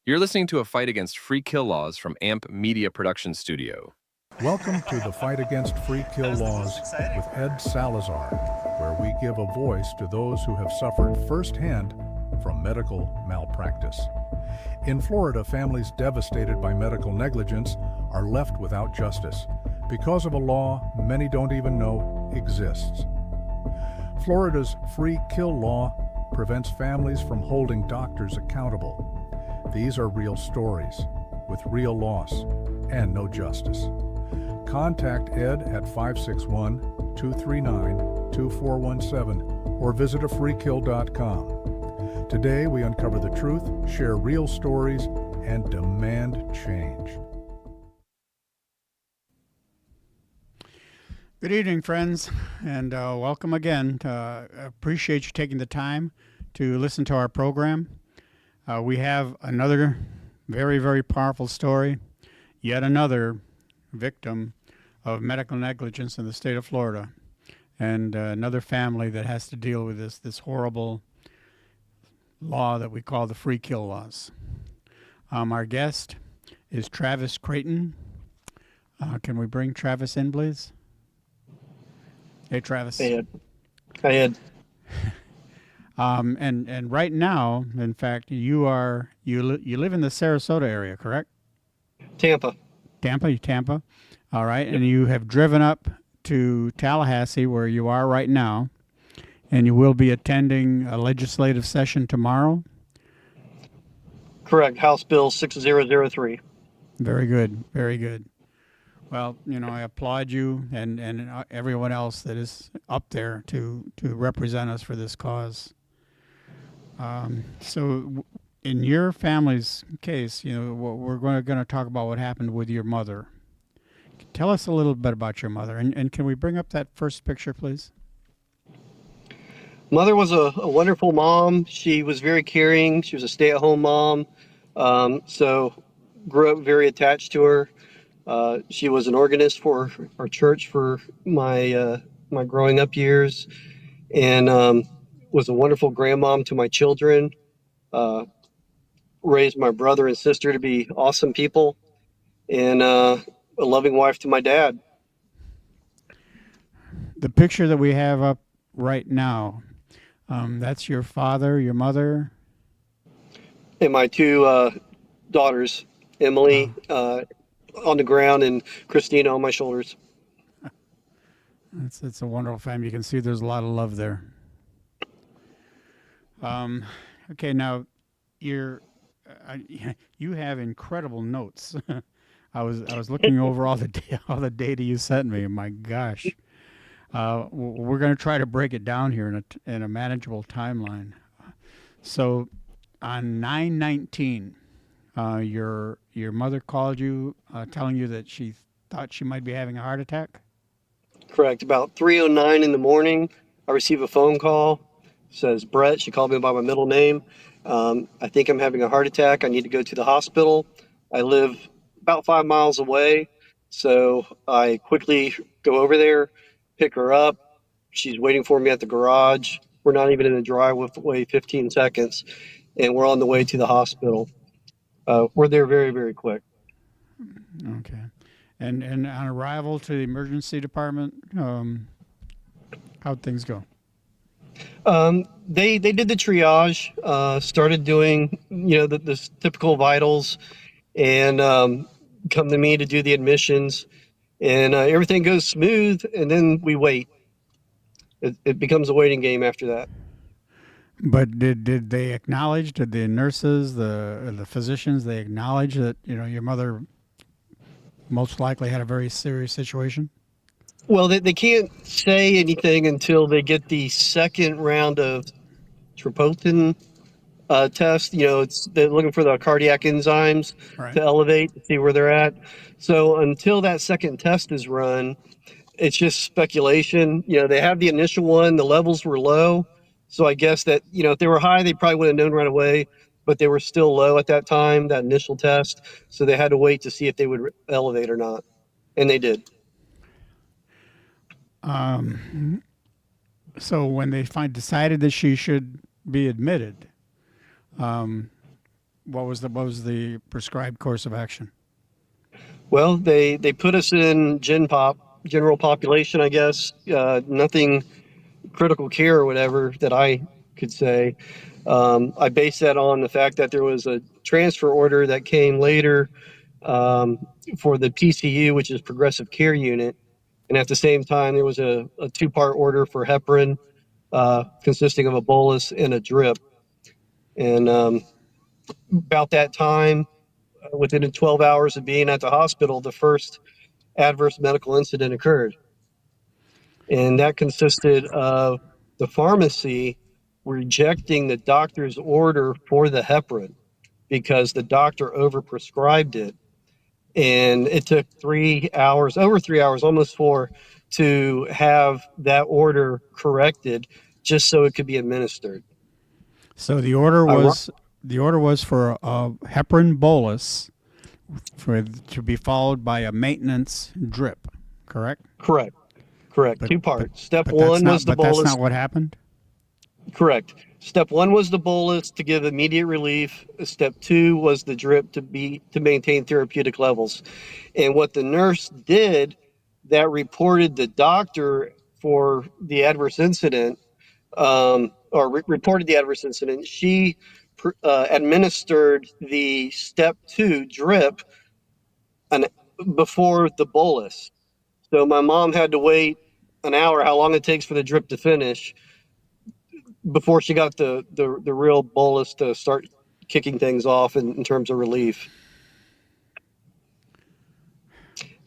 You're listening to a fight against free kill laws from AMP Media Production Studio. Welcome to the Fight Against Free Kill Laws with Ed Salazar, where we give a voice to those who have suffered firsthand from medical malpractice. In Florida, families devastated by medical negligence are left without justice because of a law many don't even know exists. Florida's free kill law prevents families from holding doctors accountable. These are real stories with real loss and no justice. Contact Ed at 561-239-2417 or visit afreekill.com. Today we uncover the truth, share real stories, and demand change. Good evening, friends, and welcome again. Appreciate you taking the time to listen to our program. We have another very, very powerful story, yet another victim of medical negligence in the state of Florida, and another family that has to deal with this horrible law that we call the free kill laws. Our guest is Travis Creighton. Can we bring Travis in, please? Hey, Travis. Hey, Ed. Hi, Ed. And right now, in fact, you live in the Sarasota area, correct? Tampa. Tampa. All right. Yep. And you have driven up to Tallahassee, where you are right now, and you will be attending a legislative session tomorrow. Correct. House Bill 6003. Very good. Very good. Well, I applaud you and everyone else that is up there to represent us for this cause. So in your family's case, we're going to talk about what happened with your mother. Tell us a little bit about your mother, and can we bring up that first picture, please? Mother was a wonderful mom. She was very caring. She was a stay-at-home mom. So grew up very attached to her. She was an organist for our church for my growing up years, and was a wonderful grandmom to my children. Raised my brother and sister to be awesome people, and a loving wife to my dad. The picture that we have up right now, that's your father, your mother, and my two daughters, Emily on the ground and Christina on my shoulders. It's a wonderful family. You can see there's a lot of love there. Okay, now you have incredible notes. I was looking over all the data you sent me. My gosh, we're going to try to break it down here in a manageable timeline. So, on 9/19, your mother called you, telling you that she thought she might be having a heart attack. Correct. About 3:09 in the morning, I receive a phone call. Says Brett. She called me by my middle name. I think I'm having a heart attack. I need to go to the hospital. I live about 5 miles away, so I quickly go over there, pick her up. She's waiting for me at the garage. We're not even in the driveway 15 seconds, and we're on the way to the hospital. We're there very, very quick. Okay. And on arrival to the emergency department, how'd things go? They did the triage, started doing, the typical vitals, and come to me to do the admissions, and everything goes smooth, and then we wait. It becomes a waiting game after that. But did they acknowledge, did the nurses, the physicians, they acknowledge that, your mother most likely had a very serious situation? Well, they can't say anything until they get the second round of troponin test. They're looking for the cardiac enzymes to elevate, to see where they're at. So until that second test is run, it's just speculation. They have the initial one, the levels were low. So I guess that, if they were high, they probably would have known right away, but they were still low at that time, that initial test. So they had to wait to see if they would elevate or not. And they did. So when they decided that she should be admitted, what was the prescribed course of action? Well, they put us in general population, I guess. Nothing critical care or whatever that I could say. I base that on the fact that there was a transfer order that came later for the PCU, which is Progressive Care Unit. And at the same time, there was a two-part order for heparin consisting of a bolus and a drip. And about that time, within 12 hours of being at the hospital, the first adverse medical incident occurred. And that consisted of the pharmacy rejecting the doctor's order for the heparin because the doctor overprescribed it. And it took 3 hours, over 3 hours, almost 4, to have that order corrected just so it could be administered. So the order was for a heparin bolus to be followed by a maintenance drip, correct? Correct. Two parts. Step But one was the bolus. That's not what happened? Correct. Step one was the bolus to give immediate relief. Step two was the drip to maintain therapeutic levels. And what the nurse did that reported the doctor for the adverse incident, reported the adverse incident, she administered the step two drip before the bolus. So my mom had to wait an hour, how long it takes for the drip to finish, before she got the real bolus to start kicking things off in terms of relief.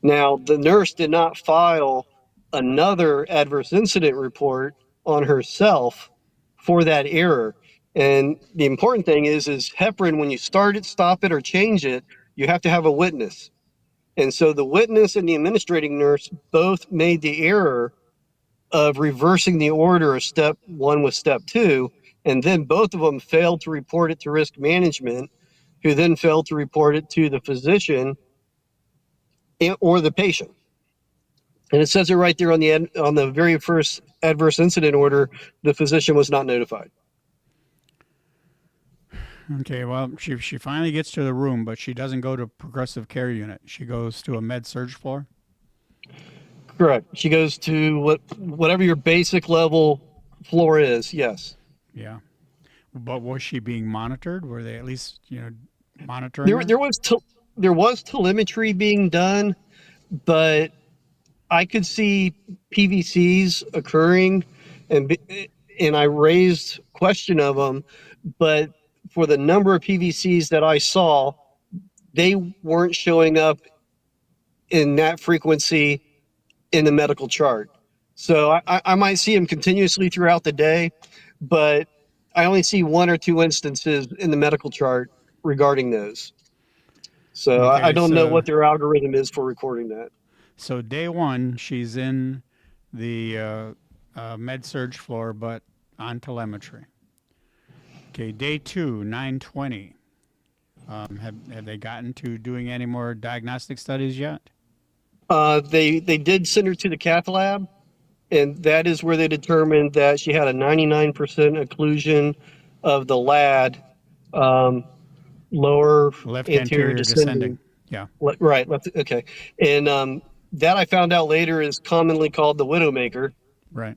Now, the nurse did not file another adverse incident report on herself for that error. And the important thing is heparin, when you start it, stop it, or change it, you have to have a witness. And so the witness and the administrating nurse both made the error of reversing the order of step one with step two, and then both of them failed to report it to risk management, who then failed to report it to the physician or the patient. And it says it right there on the very first adverse incident order, the physician was not notified. Okay, well, she finally gets to the room, but she doesn't go to progressive care unit. She goes to a med surg floor? Correct. She goes to whatever your basic level floor is, yes. Yeah. But was she being monitored? Were they at least, monitoring her? There was telemetry being done, but I could see PVCs occurring, and I raised question of them, but for the number of PVCs that I saw, they weren't showing up in that frequency in the medical chart. So I might see them continuously throughout the day, but I only see 1 or 2 instances in the medical chart regarding those. So Okay, I don't know what their algorithm is for recording that. So day one, she's in the med surg floor, but on telemetry. Okay, day 2, 9:20. Have they gotten to doing any more diagnostic studies yet? They did send her to the cath lab, and that is where they determined that she had a 99% occlusion of the LAD, lower Left anterior descending. Yeah. Right. Left. Okay. And that I found out later is commonly called the widowmaker. Right.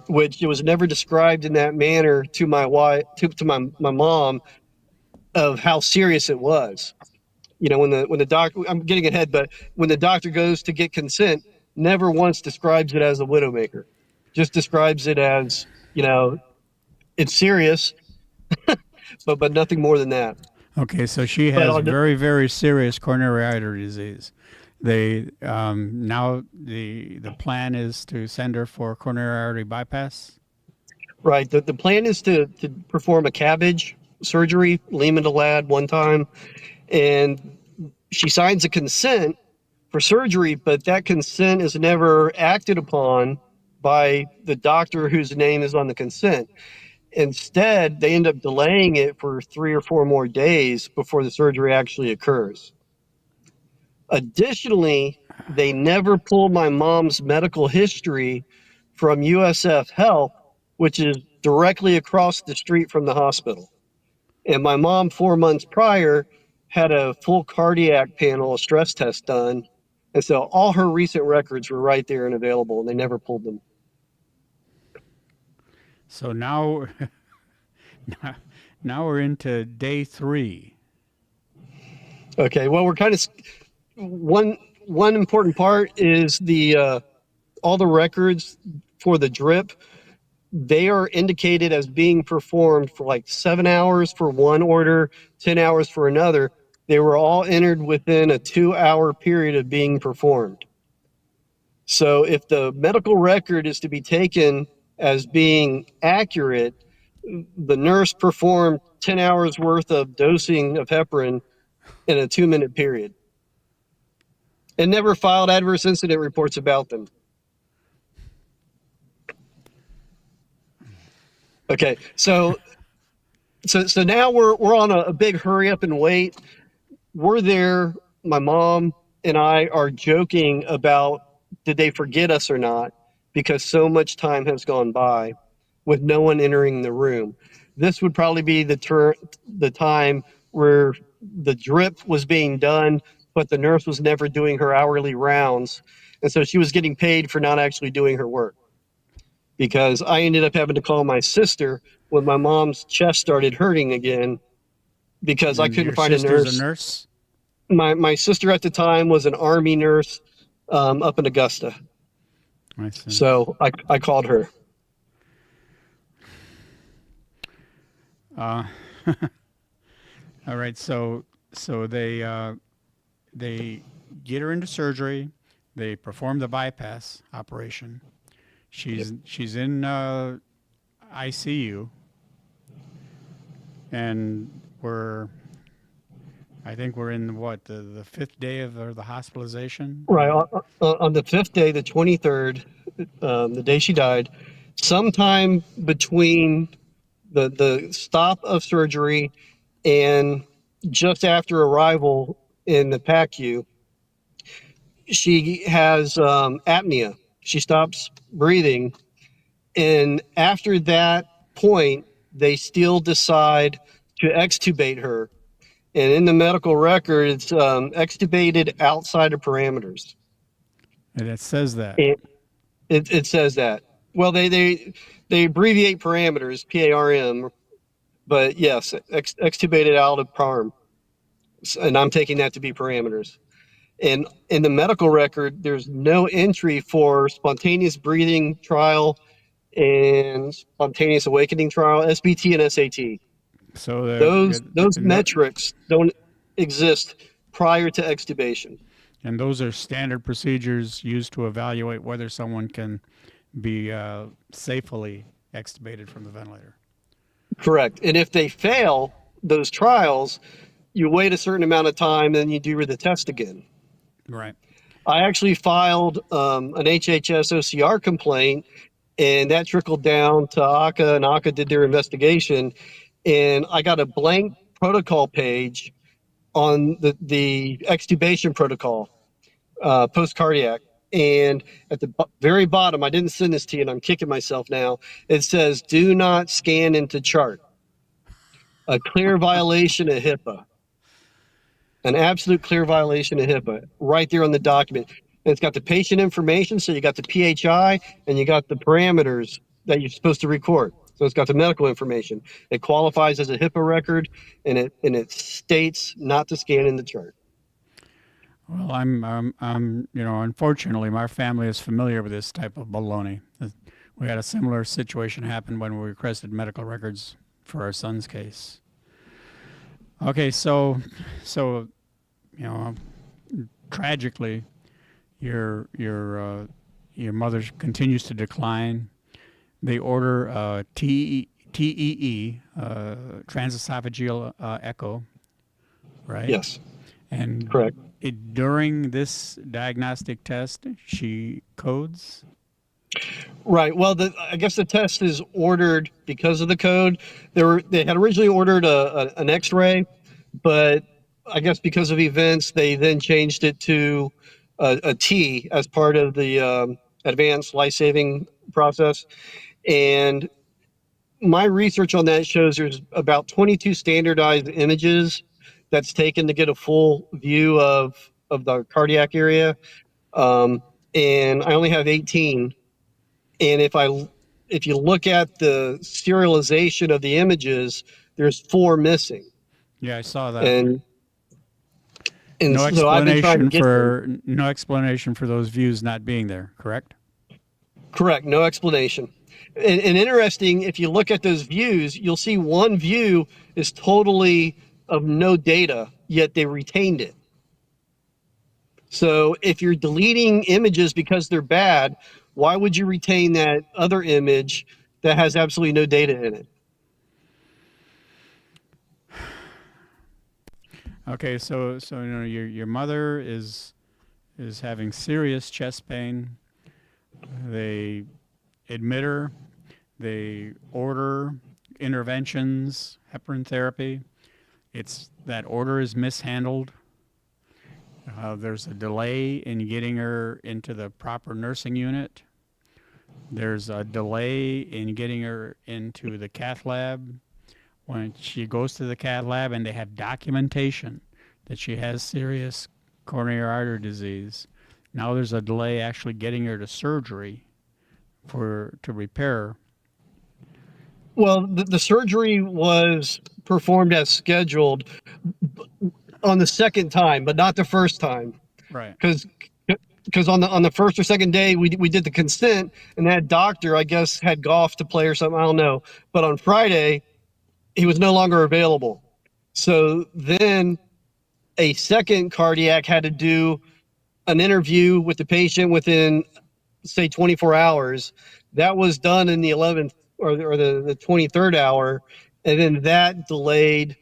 Which it was never described in that manner to my wife, to my mom, of how serious it was. When the doctor, I'm getting ahead, but when the doctor goes to get consent, never once describes it as a widowmaker, just describes it as, it's serious, but nothing more than that. Okay, so she has very, very serious coronary artery disease. They now the plan is to send her for coronary artery bypass. Right. The plan is to perform a cabbage surgery, Lehman to LAD one time, and she signs a consent for surgery, but that consent is never acted upon by the doctor whose name is on the consent. Instead, they end up delaying it for 3 or 4 more days before the surgery actually occurs. Additionally, they never pulled my mom's medical history from USF Health, which is directly across the street from the hospital. And my mom, 4 months prior, had a full cardiac panel, a stress test done. And so all her recent records were right there and available, and they never pulled them. So now, now we're into day 3. Okay, well, we're kind of one important part is the all the records for the drip. They are indicated as being performed for like 7 hours for one order, 10 hours for another. They were all entered within a 2-hour period of being performed. So if the medical record is to be taken as being accurate, the nurse performed 10 hours worth of dosing of heparin in a 2-minute period and never filed adverse incident reports about them. Okay, so now we're on a big hurry up and wait. We're there. My mom and I are joking about did they forget us or not, because so much time has gone by with no one entering the room. This would probably be the time where the drip was being done, but the nurse was never doing her hourly rounds, and so she was getting paid for not actually doing her work. Because I ended up having to call my sister when my mom's chest started hurting again because I couldn't find a nurse. A nurse? My sister at the time was an Army nurse up in Augusta. I see. So I called her. All right. So they get her into surgery. They perform the bypass operation. She's in ICU, and I think we're in what the 5th day of the hospitalization. Right on the 5th day, the 23rd, the day she died, sometime between the stop of surgery and just after arrival in the PACU, she has apnea. She stops breathing. And after that point, they still decide to extubate her. And in the medical record, it's extubated outside of parameters. And it says that. It says that. Well, they abbreviate parameters, PARM, but yes, extubated out of PARM. And I'm taking that to be parameters. And in the medical record, there's no entry for spontaneous breathing trial and spontaneous awakening trial, SBT and SAT. So those metrics don't exist prior to extubation. And those are standard procedures used to evaluate whether someone can be safely extubated from the ventilator. Correct. And if they fail those trials, you wait a certain amount of time, and you do the test again. Right. I actually filed an HHS OCR complaint, and that trickled down to ACA, and ACA did their investigation, and I got a blank protocol page on the extubation protocol, post-cardiac. And at the very bottom, I didn't send this to you, and I'm kicking myself now, it says, do not scan into chart. A clear violation of HIPAA. An absolute clear violation of HIPAA right there on the document. And it's got the patient information, so you got the PHI, and you got the parameters that you're supposed to record. So it's got the medical information. It qualifies as a HIPAA record, and it states not to scan in the chart. Well, I'm unfortunately, my family is familiar with this type of baloney. We had a similar situation happen when we requested medical records for our son's case. Okay, so tragically, your mother continues to decline. They order TEE, transesophageal echo, right? Yes. And correct. During this diagnostic test, she codes? Right. Well, I guess the test is ordered because of the code. They had originally ordered an X-ray, but I guess because of events, they then changed it to a T as part of the advanced life-saving process. And my research on that shows there's about 22 standardized images that's taken to get a full view of the cardiac area. And I only have 18. And if you look at the serialization of the images, there's 4 missing. Yeah, I saw that. And no so I've been trying to explanation get for no explanation for those views not being there, correct? Correct. No explanation. And interesting, if you look at those views, you'll see one view is totally of no data, yet they retained it. So if you're deleting images because they're bad, why would you retain that other image that has absolutely no data in it? Okay, so your mother is having serious chest pain. They admit her. They order interventions, heparin therapy. It's that order is mishandled. There's a delay in getting her into the proper nursing unit. There's a delay in getting her into the cath lab. When she goes to the cath lab and they have documentation that she has serious coronary artery disease, now there's a delay actually getting her to surgery to repair. Well, the surgery was performed as scheduled on the second time, but not the first time. Right. Because on the first or second day we did the consent, and that doctor, I guess, had golf to play or something, I don't know. But on Friday, he was no longer available. So then a second cardiac had to do an interview with the patient within, say, 24 hours. That was done in the 11th or the 23rd hour, and then that delayed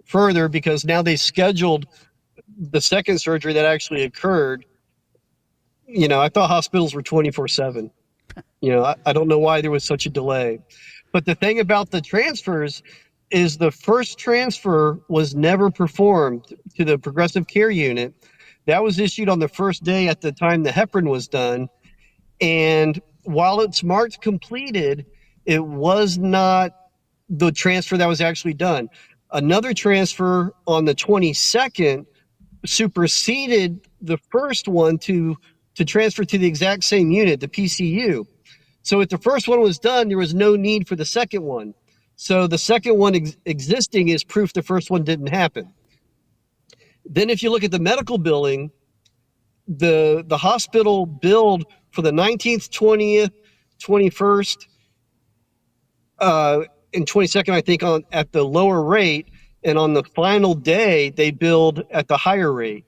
further because now they scheduled the second surgery that actually occurred. You know, I thought hospitals were 24/7. You know, I don't know why there was such a delay. But the thing about the transfers is the first transfer was never performed to the progressive care unit. That was issued on the first day at the time the heparin was done. And while it's marked completed, it was not the transfer that was actually done. Another transfer on the 22nd superseded the first one to transfer to the exact same unit, the PCU. So if the first one was done, there was no need for the second one. So the second one existing is proof the first one didn't happen. Then if you look at the medical billing, the hospital billed for the 19th, 20th, 21st, and 22nd, I think, at the lower rate, and on the final day they billed at the higher rate.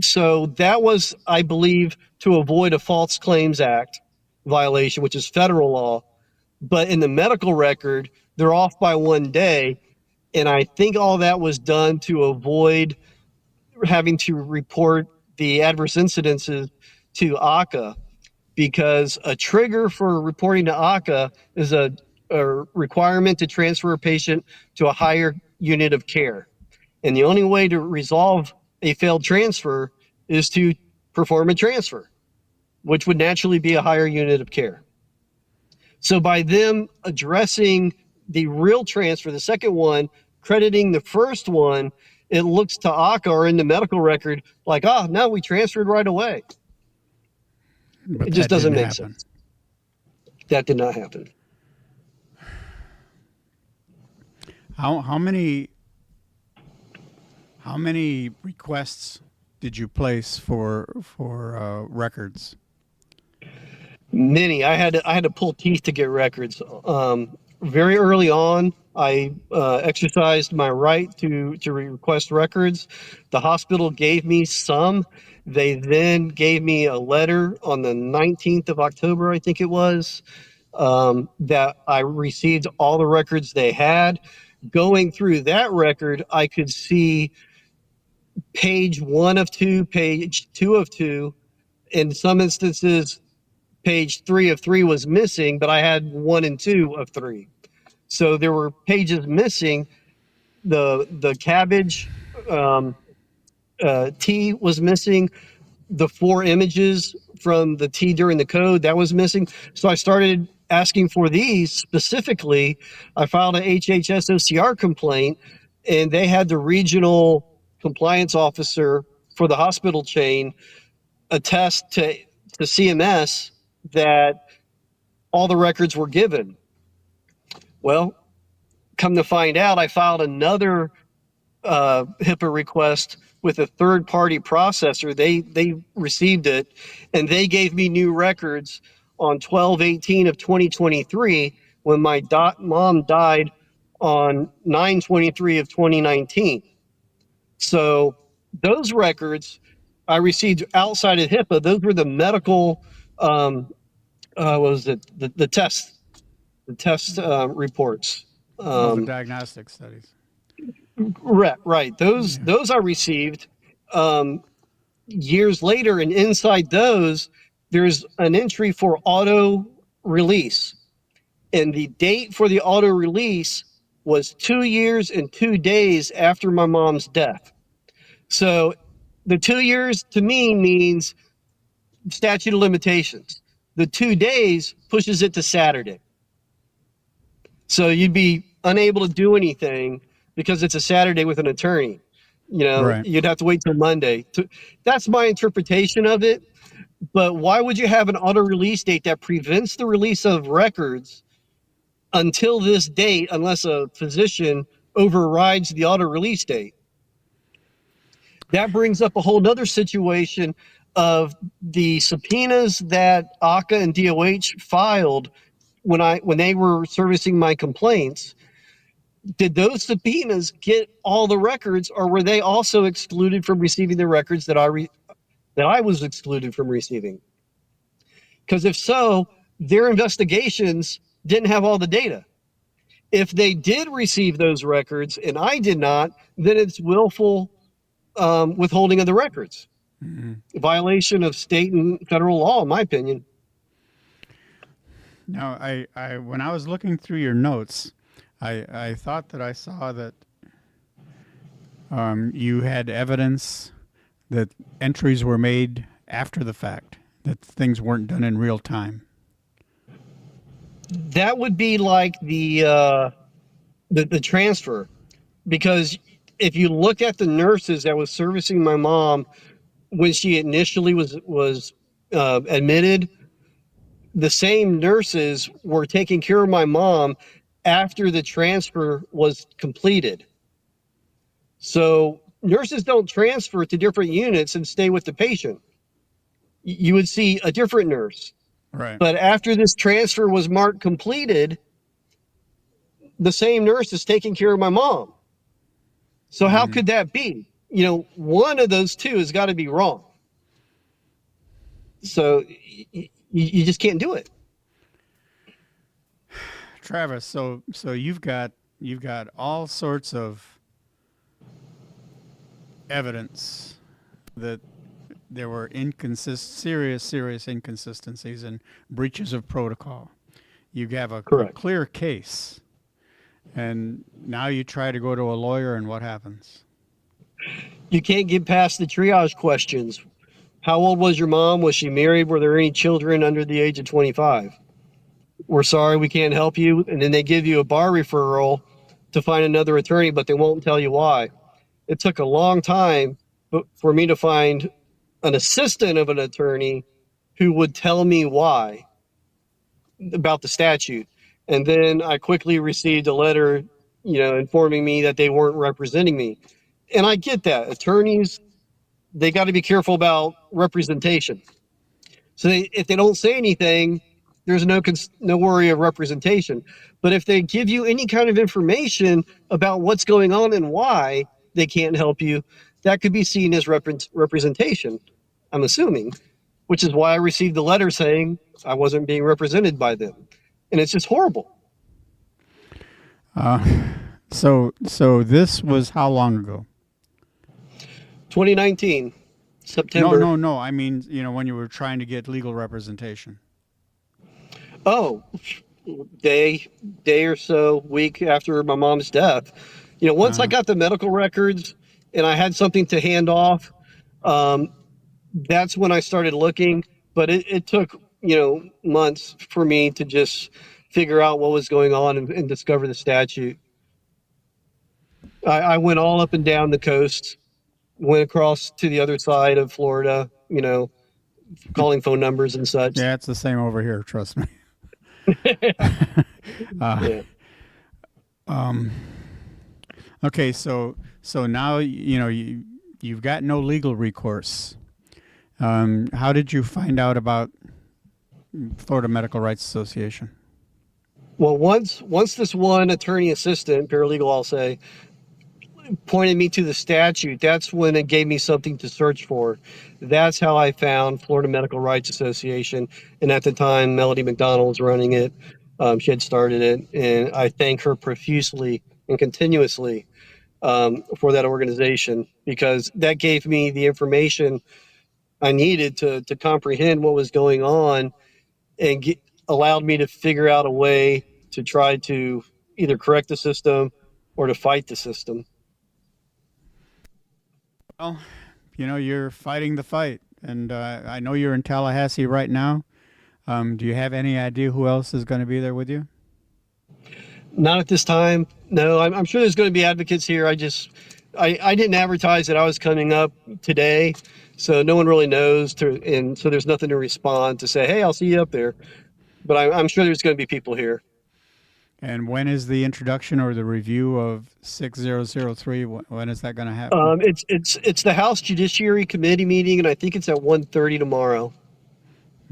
So that was, I believe, to avoid a False Claims Act violation, which is federal law. But in the medical record, they're off by 1 day. And I think all that was done to avoid having to report the adverse incidences to ACA, because a trigger for reporting to ACA is a requirement to transfer a patient to a higher unit of care. And the only way to resolve a failed transfer is to perform a transfer, which would naturally be a higher unit of care. So by them addressing the real transfer, the second one, crediting the first one, it looks to ACA or in the medical record like, no, we transferred right away. But it just doesn't make happen. sense. That did not happen. How many requests did you place for records? Many. I had to pull teeth to get records. Very early on, I exercised my right to request records. The hospital gave me some. They then gave me a letter on the 19th of October, I think it was, that I received all the records they had. Going through that record, I could see page 1 of 2, page 2 of 2. In some instances, page 3 of 3 was missing, but I had 1 and 2 of 3. So there were pages missing. The cabbage T was missing. The 4 images from the T during the code, that was missing. So I started asking for these specifically, I filed a HHS OCR complaint, and they had the regional compliance officer for the hospital chain attest to CMS that all the records were given. Well, come to find out, I filed another HIPAA request with a third-party processor. They received it, and they gave me new records on 12/18 of 2023 when my mom died on 9/23 of 2019. So those records I received outside of HIPAA. Those were the medical, what was it? The test reports. The diagnostic studies. Right. Those I received years later, and inside those, there's an entry for auto release, and the date for the auto release was 2 years and 2 days after my mom's death. So the 2 years to me means statute of limitations. The 2 days pushes it to Saturday. So you'd be unable to do anything because it's a Saturday with an attorney. Right. You'd have to wait till Monday. That's my interpretation of it. But why would you have an auto release date that prevents the release of records until this date unless a physician overrides the auto release date? That brings up a whole nother situation of the subpoenas that ACA and DOH filed when they were servicing my complaints. Did those subpoenas get all the records, or were they also excluded from receiving the records that I was excluded from receiving? Because if so, their investigations didn't have all the data. If they did receive those records and I did not, then it's willful withholding of the records. Mm-hmm. Violation of state and federal law, in my opinion. Now, I when I was looking through your notes, I thought that I saw that you had evidence that entries were made after the fact, that things weren't done in real time. That would be like the transfer, because if you look at the nurses that was servicing my mom when she initially was admitted, the same nurses were taking care of my mom after the transfer was completed. So nurses don't transfer to different units and stay with the patient. You would see a different nurse. Right. But after this transfer was marked completed, the same nurse is taking care of my mom. So how could that be? One of those two has got to be wrong. So you just can't do it. Travis, so you've got all sorts of evidence that there were serious inconsistencies and breaches of protocol. You have a clear case, and now you try to go to a lawyer, and what happens? You can't get past the triage questions. How old was your mom? Was she married? Were there any children under the age of 25? We're sorry, we can't help you. And then they give you a bar referral to find another attorney, but they won't tell you why. It took a long time for me to find an assistant of an attorney who would tell me why about the statute. And then I quickly received a letter, informing me that they weren't representing me. And I get that. Attorneys, they got to be careful about representation. So if they don't say anything, there's no worry of representation. But if they give you any kind of information about what's going on and why they can't help you, that could be seen as representation, I'm assuming, which is why I received the letter saying I wasn't being represented by them. And it's just horrible. So this was how long ago? 2019, September. No. I mean, when you were trying to get legal representation. Oh, day or so, week after my mom's death. Once I got the medical records and I had something to hand off, that's when I started looking. But it took, months for me to just figure out what was going on and discover the statute. I went all up and down the coast, went across to the other side of Florida, calling phone numbers and such. Yeah, it's the same over here. Trust me. Yeah. Okay, so now you've got no legal recourse. How did you find out about Florida Medical Rights Association? Well, once this one attorney assistant, paralegal, I'll say, pointed me to the statute, that's when it gave me something to search for. That's how I found Florida Medical Rights Association. And at the time, Melody McDonald was running it. She had started it. And I thank her profusely and continuously for that organization, because that gave me the information I needed to comprehend what was going on and allowed me to figure out a way to try to either correct the system or to fight the system. Well, you're fighting the fight, and I know you're in Tallahassee right now. Do you have any idea who else is going to be there with you? Not at this time. No, I'm sure there's going to be advocates here. I didn't advertise that I was coming up today, so no one really knows. And so there's nothing to respond to say, hey, I'll see you up there. But I'm sure there's going to be people here. And when is the introduction or the review of 6003? When is that going to happen? It's the House Judiciary Committee meeting, and I think it's at 1:30 tomorrow.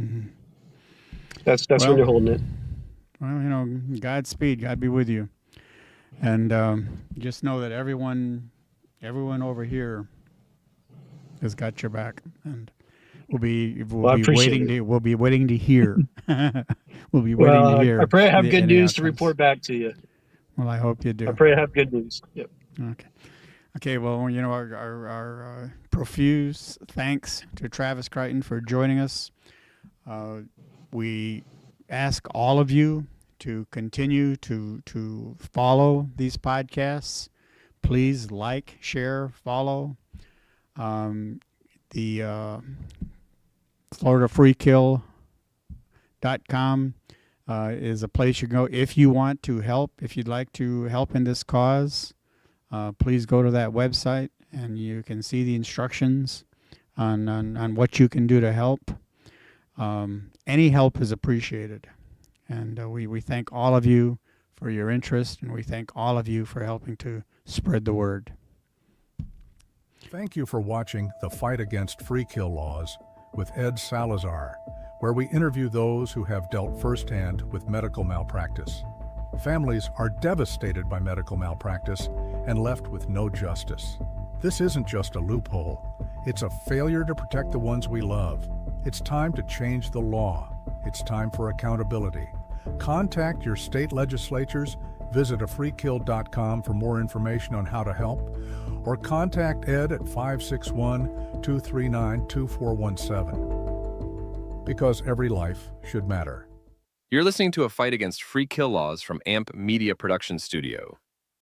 Mm-hmm. That's when they're holding it. Well, Godspeed. God be with you. And just know that everyone over here has got your back, and we'll be waiting to hear. We'll be waiting to hear. I pray I have good news to report back to you. Well, I hope you do. I pray I have good news. Yep. Okay. Well, our profuse thanks to Travis Creighton for joining us. We ask all of you to continue to follow these podcasts. Please like, share, follow. The FloridaFreeKill.com is a place you can go if you want to help. If you'd like to help in this cause, please go to that website and you can see the instructions on what you can do to help. Any help is appreciated. And we thank all of you for your interest, and we thank all of you for helping to spread the word. Thank you for watching The Fight Against Free Kill Laws with Ed Salazar, where we interview those who have dealt firsthand with medical malpractice. Families are devastated by medical malpractice and left with no justice. This isn't just a loophole. It's a failure to protect the ones we love. It's time to change the law. It's time for accountability. Contact your state legislatures, visit afreekill.com for more information on how to help, or contact Ed at 561-239-2417. Because every life should matter. You're listening to A Fight Against Free Kill Laws from AMP Media Production Studio.